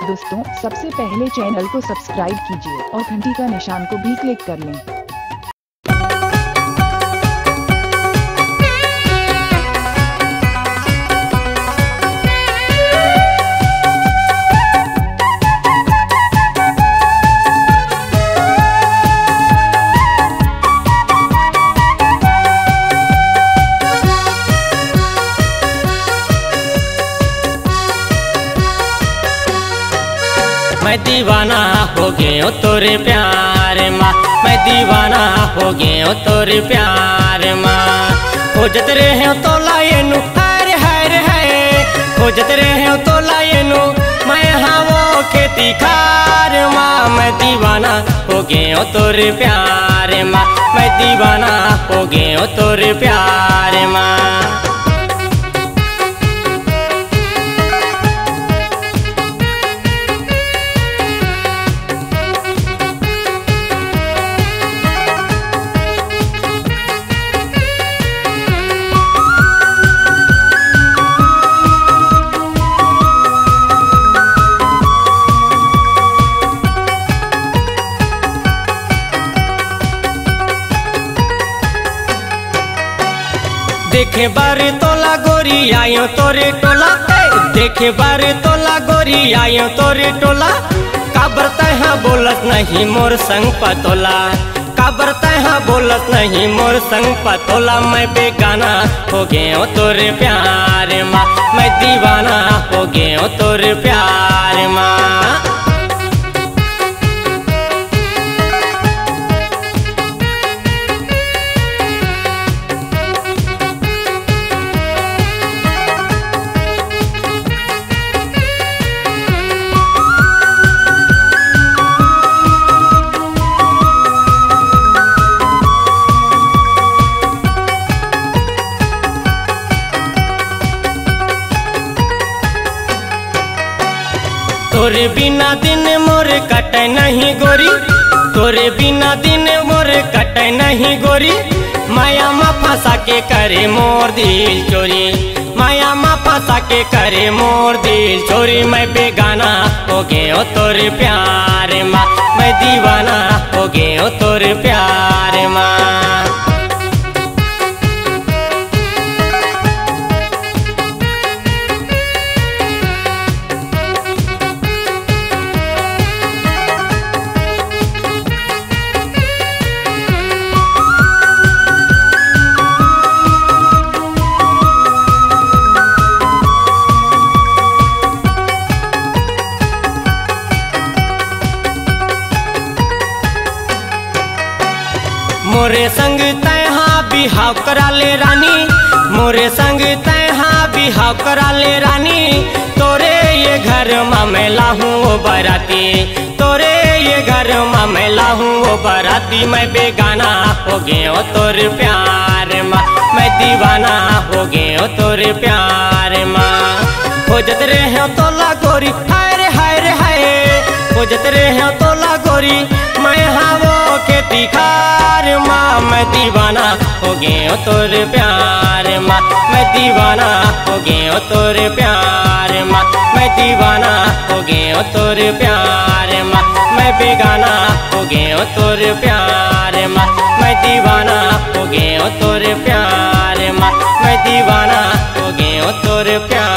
दोस्तों, सबसे पहले चैनल को सब्सक्राइब कीजिए और घंटी का निशान को भी क्लिक कर लें। मैं दीवाना हो गया तोरे प्यार माँ, मैं दीवाना हो गया तोरे प्यार माँ। खोजत रहे तो लाए नु हर हर है, खोजत रहे तो लाए नु मैं हाँ वो खेती खार माँ। मैं दीवाना हो गया तोरे प्यार माँ, मैं दीवाना हो गया तोरे प्यार माँ। देखे बार तोला गोरी आयो तोरे टोला, देखे बार तोला गोरी आयो तोरे टोला। काबर तहा बोलत नहीं मोर संग पतोला, काबर तहा बोलत नहीं मोर संग पतोला। मैं बेगाना हो गया तोरे प्यार माँ, मैं दीवाना हो गया तोरे प्यार माँ। तोरे बिना दिन मोर कटे नहीं गोरी, तोरे बिना दिन मोर कटे नहीं गोरी। माया मा फंसा के करे मोर दिल चोरी, माया मा फंसा के करे मोर दिल चोरी। मैं बेगाना हो गया तोरे प्यार माँ, मैं दीवाना हो गया तोरे प्यार माँ। मोरे संग तैहा बिहाव करा ले रानी, मोरे संग तैहा बिहाव करा ले रानी। तोरे ये घर में मैं लाहूँ वो बराती, तोरे ये घर में मैं लाहूँ वो बराती। मैं बेगाना हो गया तोरे प्यार माँ, मैं दीवाना हो गया तोरे प्यार माँ। खोजत रहे तो ला गोरी हाय रे हाय रे हाय, खोजत रहे तो ला गोरी मैं हाँ वो खेती खार माँ। मैं दीवाना हो गया तोरे प्यार माँ, मैं दीवाना हो गया तोरे प्यार माँ, मैं दीवाना हो गया तोरे प्यार माँ। मैं बेगाना हो गया तोरे प्यार माँ, मैं दीवाना हो गया तोरे प्यार माँ, मैं दीवाना हो गया तोरे प्यार।